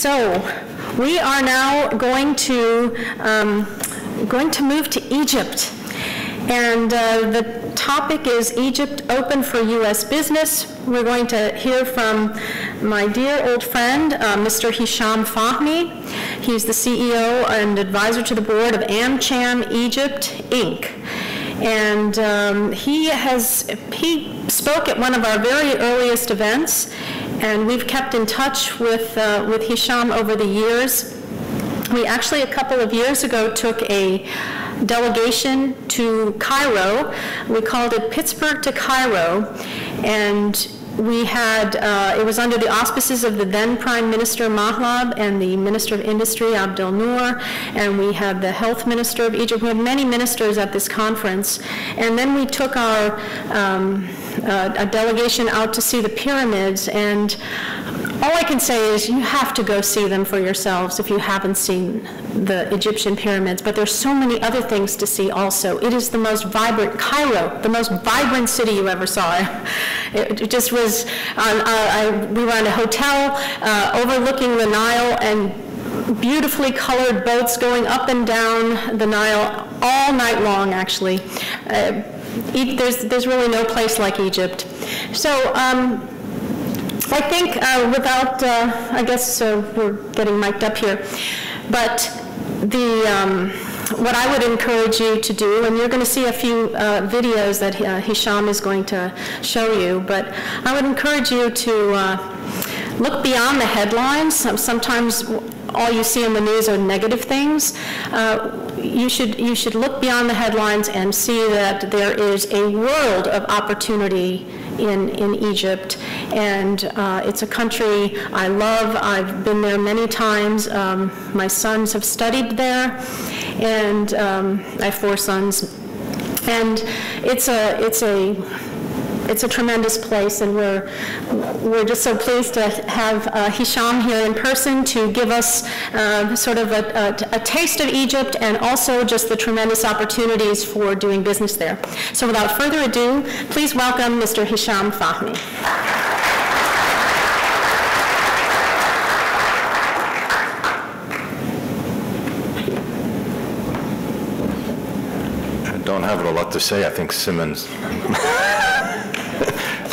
So we are now going to move to Egypt. And the topic is Egypt open for U.S. business. We're going to hear from my dear old friend, Mr. Hisham Fahmy. He's the CEO and advisor to the board of AmCham Egypt, Inc. And he spoke at one of our very earliest events, and we've kept in touch with Hisham over the years. We actually, a couple of years ago, took a delegation to Cairo. We called it Pittsburgh to Cairo, and we had, it was under the auspices of the then Prime Minister Mahlab and the Minister of Industry Abdel Noor, and we had the Health Minister of Egypt. We had many ministers at this conference. And then we took our a delegation out to see the pyramids, and all I can say is you have to go see them for yourselves if you haven't seen the Egyptian pyramids, but there's so many other things to see also. It is the most vibrant, Cairo, the most vibrant city you ever saw. It just was, we were in a hotel overlooking the Nile, and beautifully colored boats going up and down the Nile all night long, actually. There's really no place like Egypt. So, I think without, I guess we're getting mic'd up here, but what I would encourage you to do, and you're going to see a few videos that Hisham is going to show you, but I would encourage you to look beyond the headlines. Sometimes all you see in the news are negative things. You should look beyond the headlines and see that there is a world of opportunity in Egypt, and it's a country I love. I've been there many times. My sons have studied there, and I have 4 sons, and it's a tremendous place, and we're just so pleased to have Hisham here in person to give us sort of a taste of Egypt, and also just the tremendous opportunities for doing business there. So without further ado, please welcome Mr. Hisham Fahmy. I don't have a lot to say. I think Simmons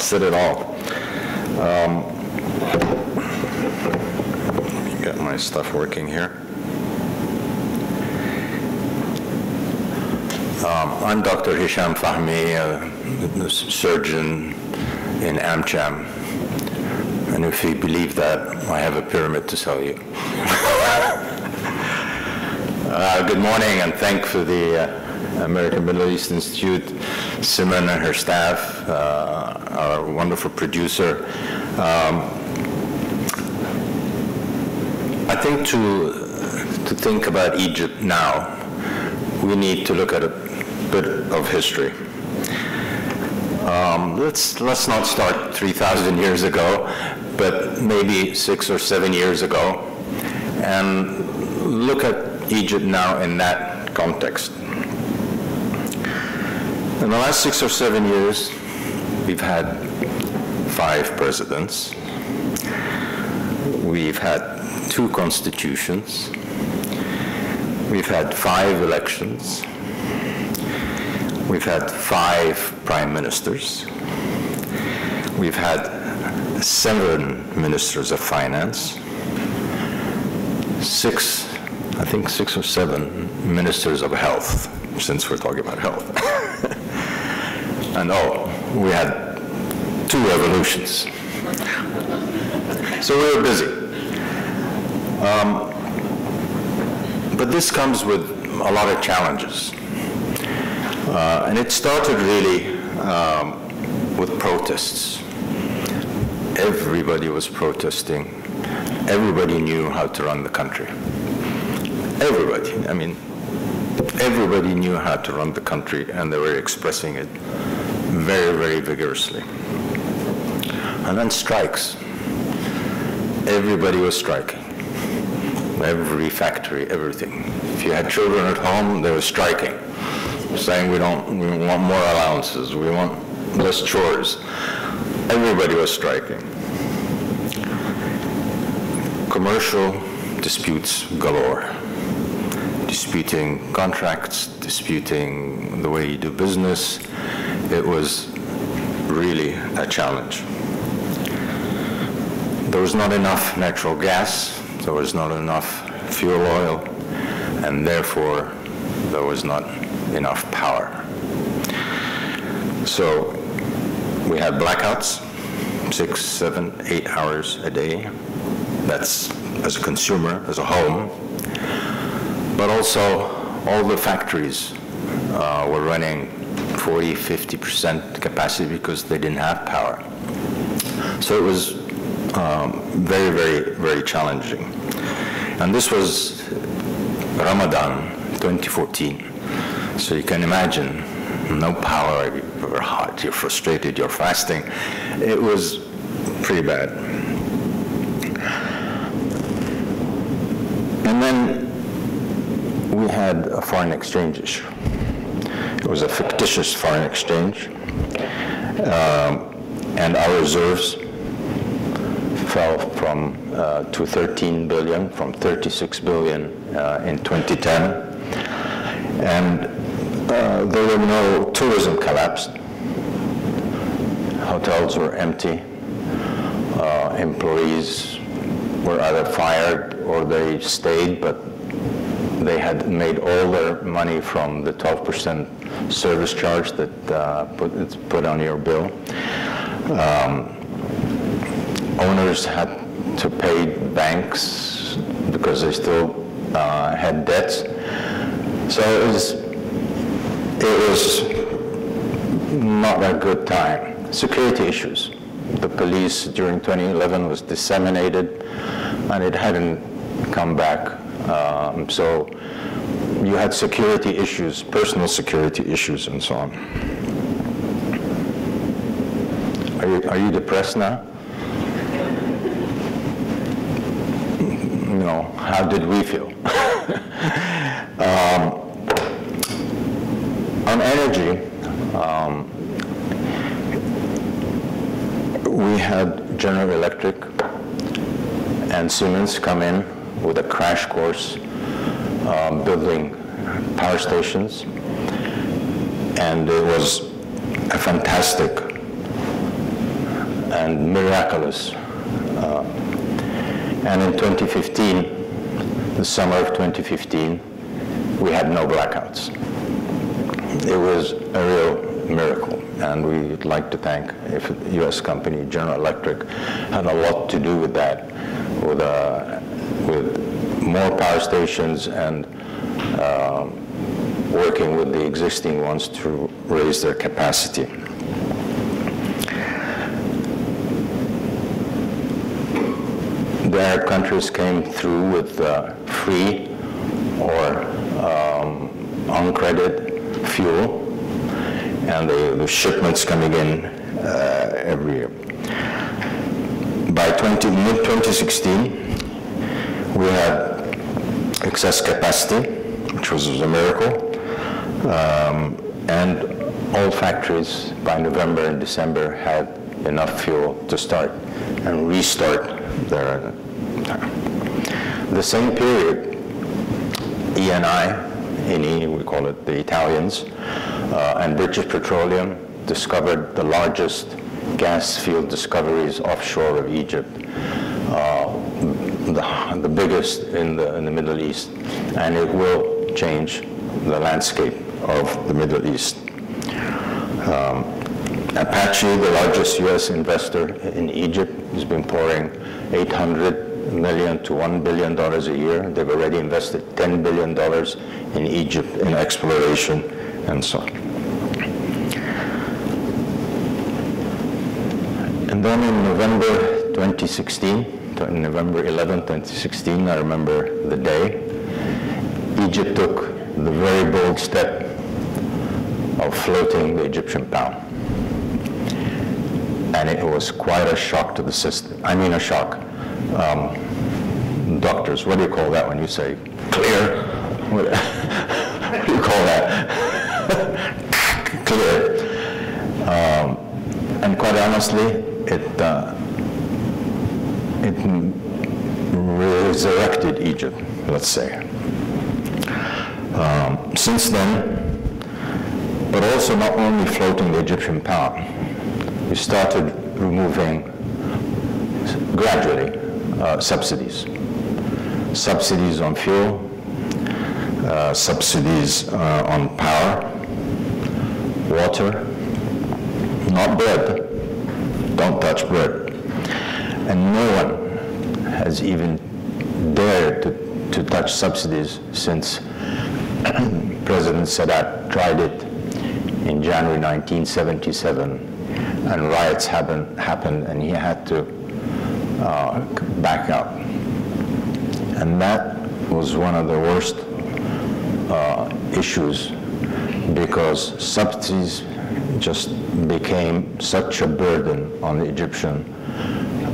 said it all. Let me get my stuff working here. I'm Dr. Hisham Fahmy, a surgeon in AmCham. And if you believe that, I have a pyramid to sell you. Good morning, and thank for the American Middle East Institute, Simon and her staff, our wonderful producer. I think to think about Egypt now, we need to look at a bit of history. Let's not start 3,000 years ago, but maybe 6 or 7 years ago, and look at Egypt now in that context. In the last 6 or 7 years, we've had 5 presidents. We've had 2 constitutions. We've had 5 elections. We've had 5 prime ministers. We've had 7 ministers of finance. 6 or 7 ministers of health, since we're talking about health. And we had 2 revolutions. So we were busy. But this comes with a lot of challenges. And it started really with protests. Everybody was protesting. Everybody knew how to run the country. Everybody. I mean, everybody knew how to run the country, and they were expressing it very, very vigorously. And then strikes. Everybody was striking. Every factory, everything. If you had children at home, they were striking, saying we want more allowances, we want less chores. Everybody was striking. commercial disputes galore. Disputing contracts, disputing the way you do business. It was really a challenge. There was not enough natural gas, there was not enough fuel oil, and therefore there was not enough power. So we had blackouts, 6, 7, 8 hours a day. That's as a consumer, as a home. But also all the factories were running 40, 50% capacity because they didn't have power. So it was very, very, very challenging. And this was Ramadan 2014. So you can imagine, no power, you're hot, you're frustrated, you're fasting. It was pretty bad. And then we had a foreign exchange issue. It was a fictitious foreign exchange. And our reserves fell from to 13 billion, from 36 billion in 2010. And there were no, tourism collapsed. Hotels were empty. Employees were either fired or they stayed, but they had made all their money from the 12% service charge that it's put on your bill. Owners had to pay banks because they still had debts. So it was not a good time. Security issues. The police during 2011 was disseminated and it hadn't come back. So you had security issues, personal security issues and so on. Are you depressed now? You know, how did we feel? On energy, we had General Electric and Siemens come in with a crash course building power stations, and it was a fantastic and miraculous. And in 2015, the summer of 2015, we had no blackouts. It was a real miracle, and we'd like to thank a U.S. company, General Electric, had a lot to do with that, with more power stations and working with the existing ones to raise their capacity. The Arab countries came through with free or uncredited fuel, and the shipments coming in every year. By mid-2016, we had excess capacity, which was a miracle, and all factories by November and December had enough fuel to start and restart their. The same period, ENI, we call it the Italians, and British Petroleum discovered the largest gas field discoveries offshore of Egypt, the biggest in the Middle East, and it will change the landscape of the Middle East. Apache, the largest U.S. investor in Egypt, has been pouring $800 million to $1 billion a year. They've already invested $10 billion in Egypt in exploration and so on. And then in November 2016, November 11, 2016, I remember the day, Egypt took the very bold step of floating the Egyptian pound. And it was quite a shock to the system. I mean a shock. Doctors, what do you call that when you say clear? What do you call that? Clear. And quite honestly, it resurrected Egypt, let's say. Since then, but also not only floating the Egyptian pound, we started removing gradually subsidies. Subsidies on fuel, subsidies on power, water, not bread. Don't touch bread. And no one has even dared to touch subsidies since President Sadat tried it in January 1977, and riots happened and he had to back out. And that was one of the worst issues, because subsidies just became such a burden on the Egyptian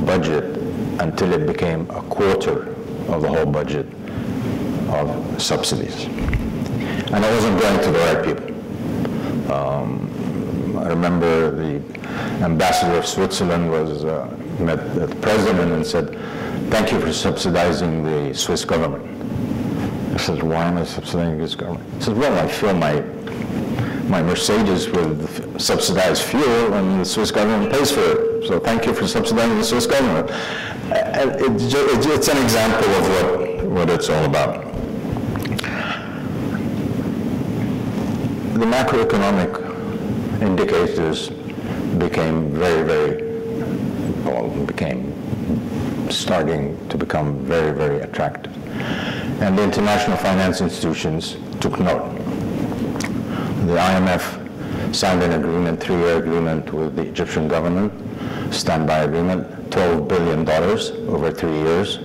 budget until it became a quarter of the whole budget of subsidies. And it wasn't going to the right people. I remember the ambassador of Switzerland met the president and said, "Thank you for subsidizing the Swiss government." I said, "Why am I subsidizing this government?" He said, "Well, I fill my Mercedes with subsidized fuel, and the Swiss government pays for it. So thank you for subsidizing the Swiss government." It's an example of what it's all about. The macroeconomic indicators became starting to become very, very attractive. And the international finance institutions took note. The IMF signed an agreement, 3-year agreement with the Egyptian government, standby agreement, $12 billion over 3 years,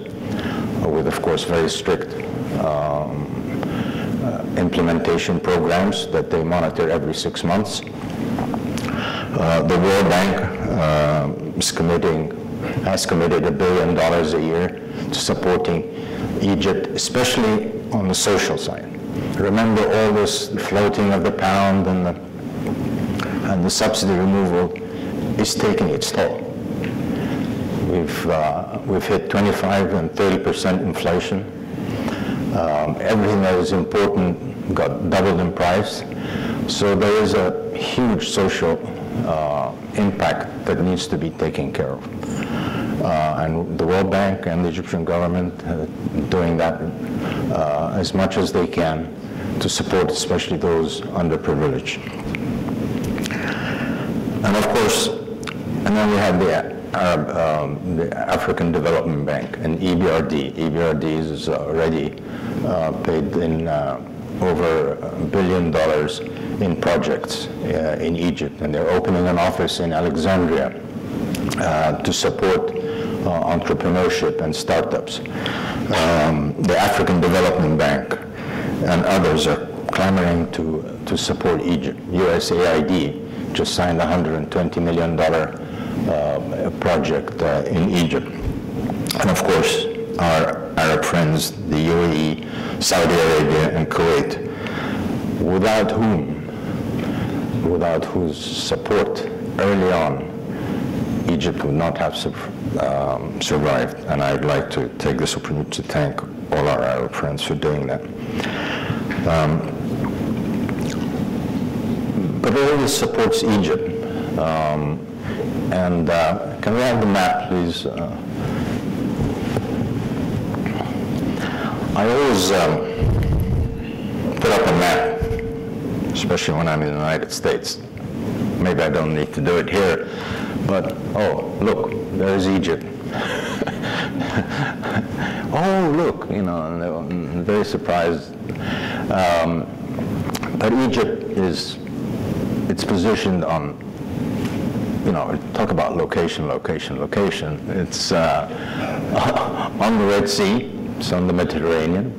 with, of course, very strict implementation programs that they monitor every 6 months. The World Bank has committed $1 billion a year to supporting Egypt, especially on the social side. Remember, all this floating of the pound and the subsidy removal is taking its toll. We've hit 25% and 30% inflation. Everything that is important got doubled in price. So there is a huge social impact that needs to be taken care of. And the World Bank and the Egyptian government doing that as much as they can to support especially those underprivileged. And of course, and then we have the African Development Bank and EBRD. EBRD is already paid in over $1 billion in projects in Egypt, and they're opening an office in Alexandria to support entrepreneurship and startups. The African Development Bank and others are clamoring to support Egypt. USAID just signed a $120 million project in Egypt. And of course, our Arab friends, the UAE, Saudi Arabia, and Kuwait, without whose support early on, Egypt would not have survived. And I'd like to take this opportunity to thank all our Arab friends for doing that. But all this supports Egypt. Can we have the map, please? I always put up a map, especially when I'm in the United States. Maybe I don't need to do it here, but oh, look, there's Egypt. Oh, look, you know, I'm very surprised. But Egypt it's positioned on, you know, talk about location. It's on the Red Sea, it's on the Mediterranean,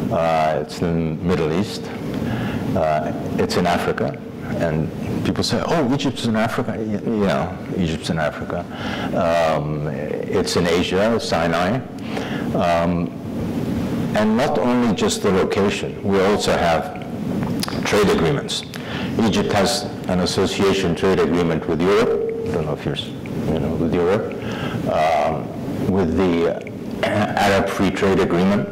it's in the Middle East, it's in Africa, and people say, oh, Egypt's in Africa. Yeah, Egypt's in Africa. It's in Asia, Sinai. And not only just the location, we also have trade agreements. Egypt has an association trade agreement with Europe. I don't know if you're, with Europe, with the Arab Free Trade Agreement,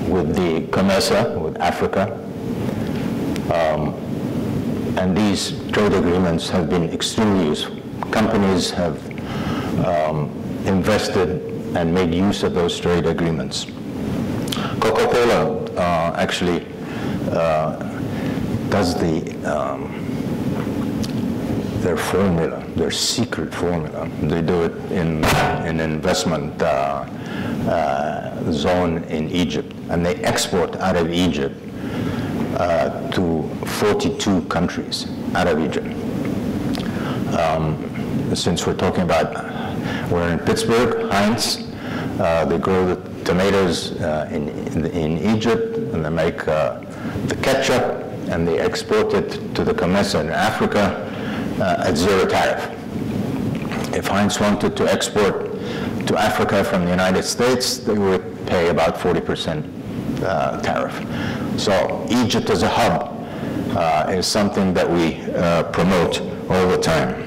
with the COMESA, with Africa. And these trade agreements have been extremely useful. Companies have invested and made use of those trade agreements. Coca-Cola actually does their formula, their secret formula. They do it in an investment zone in Egypt, and they export out of Egypt to 42 countries out of Egypt. Since we're talking about, we're in Pittsburgh, Heinz, they grow the tomatoes in Egypt, and they make the ketchup, and they export it to the COMESA in Africa at zero tariff. If Heinz wanted to export to Africa from the United States, they would pay about 40% tariff. So Egypt as a hub is something that we promote all the time.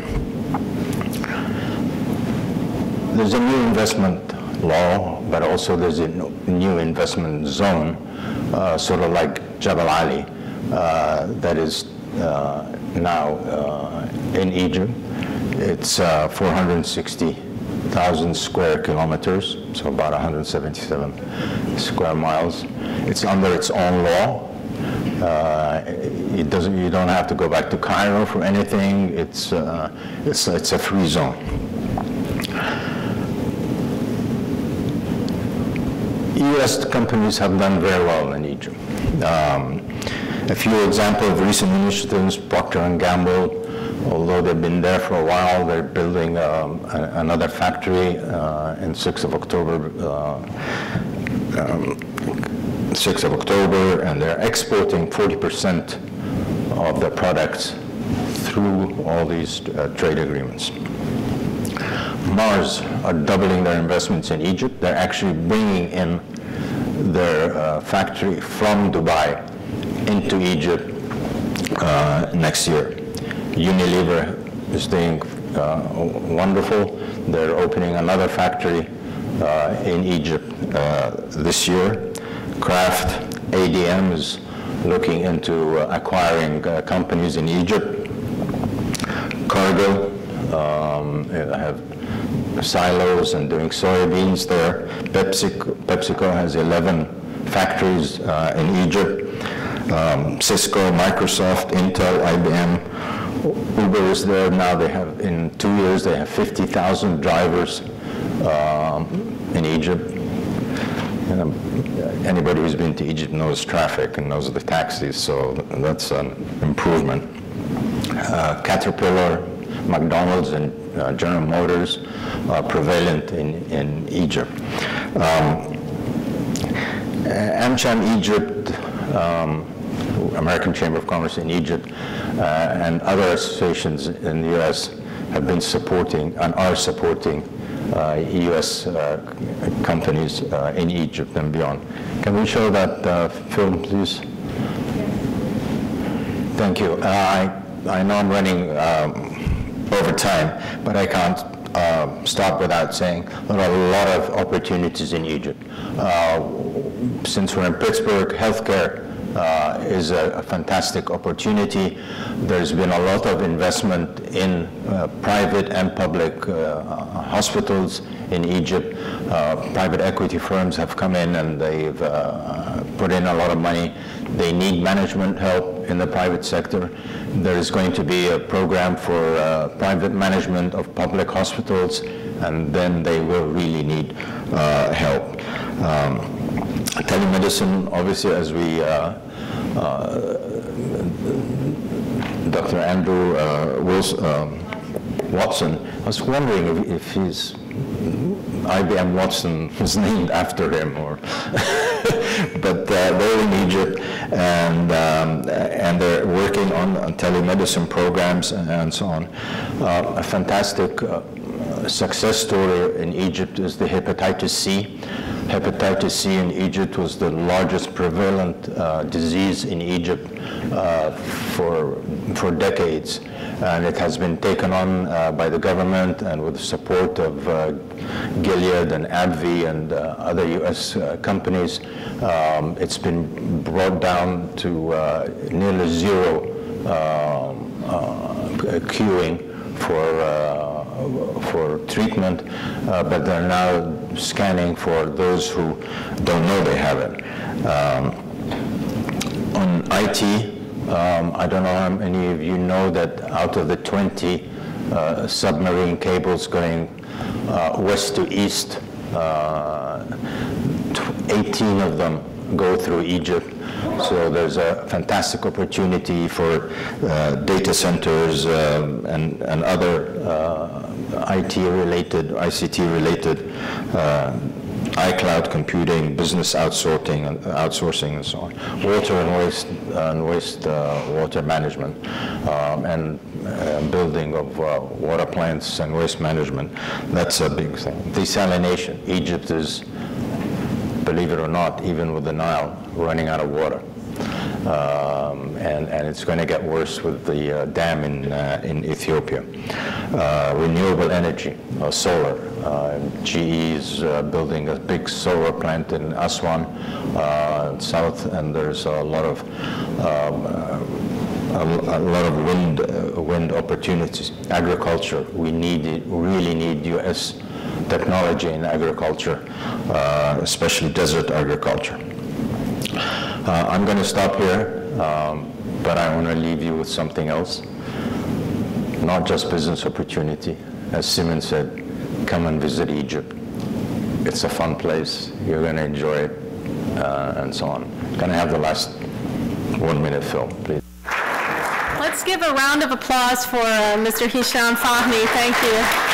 There's a new investment law, but also there's a new investment zone, sort of like Jabal Ali, that is now in Egypt. It's 460,000 square kilometers, so about 177 square miles. It's under its own law. You don't have to go back to Cairo for anything. It's a free zone. U.S. companies have done very well in Egypt. A few examples of recent initiatives: Procter & Gamble, although they've been there for a while, they're building another factory in 6th of October, and they're exporting 40% of their products through all these trade agreements. Mars are doubling their investments in Egypt. They're actually bringing in their factory from Dubai into Egypt next year. Unilever is doing wonderful. They're opening another factory in Egypt this year. Kraft, ADM is looking into acquiring companies in Egypt. Cargill have silos and doing soybeans there. PepsiCo has 11 factories in Egypt. Cisco, Microsoft, Intel, IBM. Uber is there now. They have, in 2 years, they have 50,000 drivers in Egypt. And anybody who's been to Egypt knows traffic and knows the taxis, so that's an improvement. Caterpillar, McDonald's, and General Motors are prevalent in Egypt. AmCham Egypt, American Chamber of Commerce in Egypt, and other associations in the U.S. have been supporting and are supporting U.S. companies in Egypt and beyond. Can we show that film, please? Thank you. I know I'm running over time, but I can't stop without saying there are a lot of opportunities in Egypt. Since we're in Pittsburgh, healthcare is a fantastic opportunity. There's been a lot of investment in private and public hospitals in Egypt. Private equity firms have come in and they've put in a lot of money. They need management help in the private sector. There is going to be a program for private management of public hospitals, and then they will really need help. Telemedicine, obviously, as we Dr. Andrew Watson, I was wondering if his IBM Watson was named after him, or but they're in Egypt, and they're working on telemedicine programs and so on. A fantastic success story in Egypt is the hepatitis C. Hepatitis C in Egypt was the largest prevalent disease in Egypt for decades, and it has been taken on by the government and with the support of Gilead and AbbVie and other U.S. companies. It's been brought down to nearly zero queuing for treatment, but they're now scanning for those who don't know they have it. On IT, I don't know how many of you know that out of the 20 submarine cables going west to east, 18 of them go through Egypt. So there's a fantastic opportunity for data centers and other IT-related, ICT-related, iCloud computing, business outsourcing, and so on. Water and waste water management, and building of water plants and waste management. That's a big thing. Desalination. Egypt is, believe it or not, even with the Nile, running out of water. And it's going to get worse with the dam in Ethiopia. Renewable energy, solar. GE is building a big solar plant in Aswan, south, and there's a lot of wind opportunities. Agriculture, we really need U.S. technology in agriculture, especially desert agriculture. I'm going to stop here, but I want to leave you with something else. Not just business opportunity. As Simon said, come and visit Egypt. It's a fun place. You're going to enjoy it, and so on. Can I have the last 1 minute film, please? Let's give a round of applause for Mr. Hisham Fahmy. Thank you.